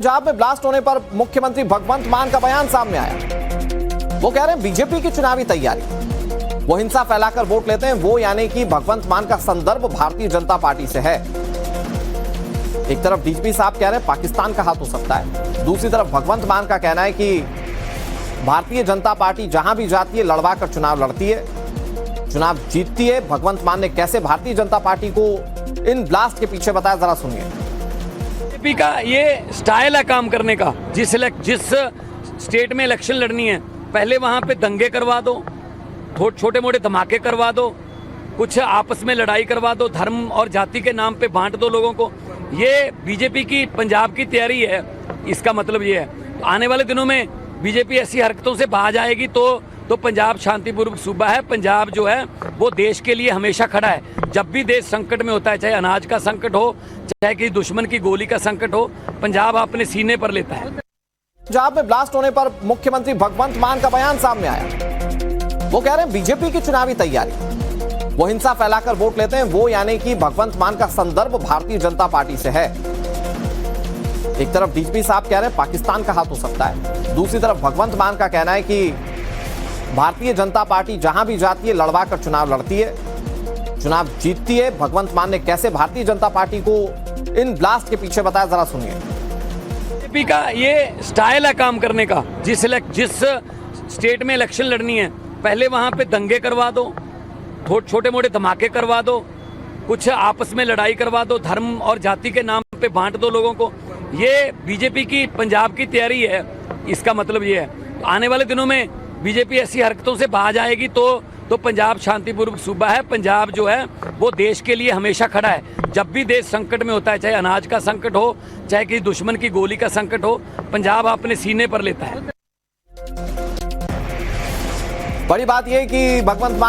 पंजाब में ब्लास्ट होने पर मुख्यमंत्री भगवंत मान का बयान सामने आया। वो कह रहे हैं बीजेपी की चुनावी तैयारी, वो हिंसा फैलाकर वोट लेते हैं, वो यानी कि भगवंत मान का संदर्भ भारतीय जनता पार्टी से है। एक तरफ डीजीपी साहब कह रहे हैं पाकिस्तान का हाथ हो सकता है, दूसरी तरफ भगवंत मान का कहना है कि भारतीय जनता पार्टी जहां भी जाती है लड़वा कर चुनाव लड़ती है, चुनाव जीतती है। भगवंत मान ने कैसे भारतीय जनता पार्टी को इन ब्लास्ट के पीछे बताया, जरा सुनिए। बीजेपी का ये स्टाइल है काम करने का। जिस स्टेट में इलेक्शन लड़नी है, पहले वहां पे दंगे करवा दो, छोटे मोटे धमाके करवा दो, कुछ आपस में लड़ाई करवा दो, धर्म और जाति के नाम पे बांट दो लोगों को। ये बीजेपी की पंजाब की तैयारी है। इसका मतलब ये है आने वाले दिनों में बीजेपी ऐसी हरकतों से बाहर जाएगी तो पंजाब शांतिपूर्वक सूबा है। पंजाब जो है वो देश के लिए हमेशा खड़ा है। जब भी देश संकट में होता है, चाहे अनाज का संकट हो, चाहे किसी दुश्मन की गोली का संकट हो, पंजाब अपने सीने पर लेता है। पंजाब में ब्लास्ट होने पर मुख्यमंत्री भगवंत मान का बयान सामने आया। वो कह रहे हैं बीजेपी की चुनावी तैयारी, वो हिंसा फैलाकर वोट लेते हैं, वो यानी कि भगवंत मान का संदर्भ भारतीय जनता पार्टी से है। एक तरफ डीजीपी साहब कह रहे हैं पाकिस्तान का हाथ हो सकता है, दूसरी तरफ भगवंत मान का कहना है कि भारतीय जनता पार्टी जहां भी जाती है लड़वा कर चुनाव लड़ती है, चुनाव जीतती है। भगवंत मान ने कैसे भारतीय जनता पार्टी को इन ब्लास्ट के पीछे बताया, जरा सुनिए। बीजेपी का ये स्टाइल है काम करने का। जिस स्टेट में इलेक्शन लड़नी है, पहले वहां पे दंगे करवा दो, छोटे मोटे धमाके करवा दो, कुछ आपस में लड़ाई करवा दो, धर्म और जाति के नाम पे बांट दो लोगों को। ये बीजेपी की पंजाब की तैयारी है। इसका मतलब ये है आने वाले दिनों में बीजेपी ऐसी हरकतों से बाहर जाएगी तो पंजाब शांतिपूर्वक सूबा है। पंजाब जो है वो देश के लिए हमेशा खड़ा है। जब भी देश संकट में होता है, चाहे अनाज का संकट हो, चाहे किसी दुश्मन की गोली का संकट हो, पंजाब अपने सीने पर लेता है। बड़ी बात यह कि भगवंत मान